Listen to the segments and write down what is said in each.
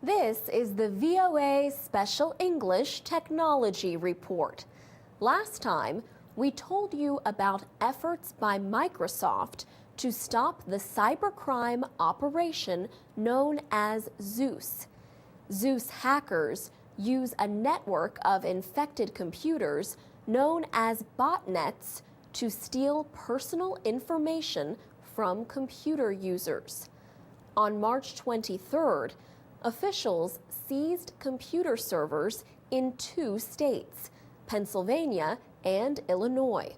This is the VOA Special English Technology Report. Last time, we told you about efforts by Microsoft to stop the cybercrime operation known as Zeus. Zeus hackers use a network of infected computers known as botnets to steal personal information from computer users. On March 23rd, officials seized computer servers in 2 states, Pennsylvania and Illinois.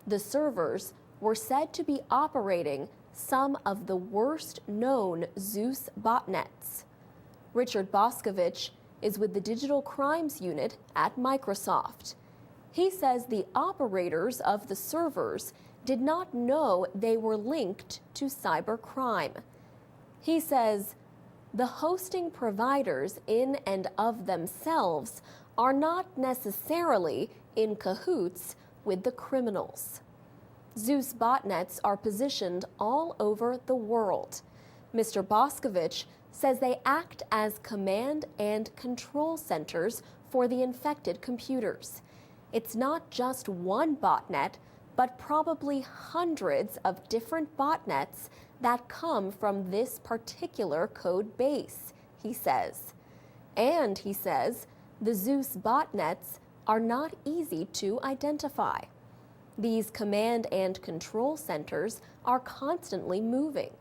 The servers were said to be operating some of the worst-known Zeus botnets. Richard Boscovich is with the Digital Crimes Unit at Microsoft. He says the operators of the servers did not know they were linked to cybercrime. He says the hosting providers in and of themselves are not necessarily in cahoots with the criminals. Zeus botnets are positioned all over the world. Mr. Boscovich says they act as command and control centers for the infected computers. It's not just one botnet, but probably hundreds of different botnets that come from this particular code base, he says. And he says the Zeus botnets are not easy to identify. These command and control centers are constantly moving,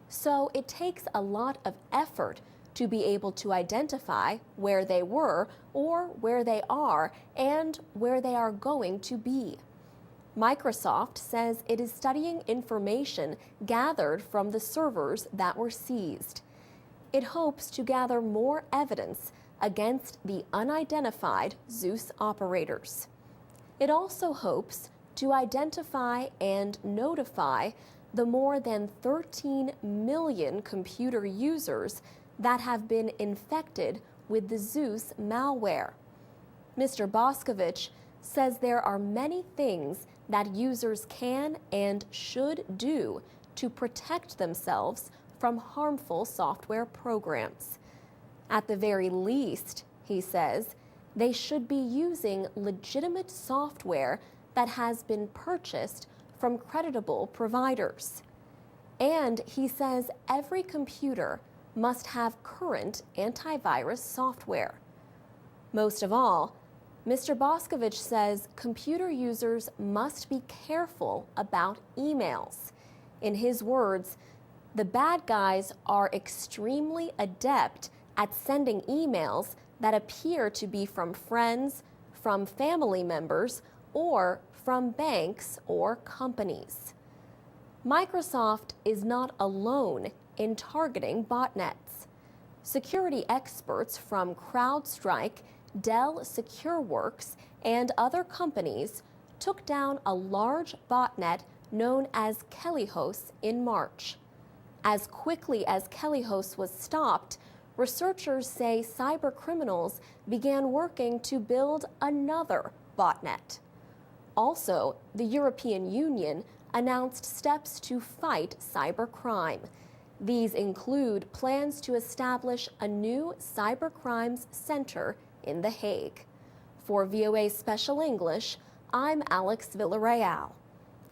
so it takes a lot of effort to be able to identify where they were or where they are and where they are going to be. Microsoft says it is studying information gathered from the servers that were seized. It hopes to gather more evidence against the unidentified Zeus operators. It also hopes to identify and notify the more than 13 million computer users that have been infected with the Zeus malware. Mr. Boscovich says there are many things that users can and should do to protect themselves from harmful software programs. At the very least, he says, they should be using legitimate software that has been purchased from creditable providers. And he says every computer must have current antivirus software. Most of all, Mr. Boscovich says computer users must be careful about emails. In his words, the bad guys are extremely adept at sending emails that appear to be from friends, from family members, or from banks or companies. Microsoft is not alone in targeting botnets. Security experts from CrowdStrike, Dell SecureWorks, and other companies took down a large botnet known as Kellyhouse in March. As quickly as Kellyhouse was stopped, researchers say cybercriminals began working to build another botnet. Also, the European Union announced steps to fight cybercrime. These include plans to establish a new cybercrimes center in The Hague. For VOA Special English, I'm Alex Villarreal.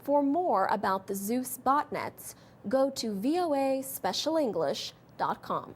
For more about the Zeus botnets, go to voaspecialenglish.com.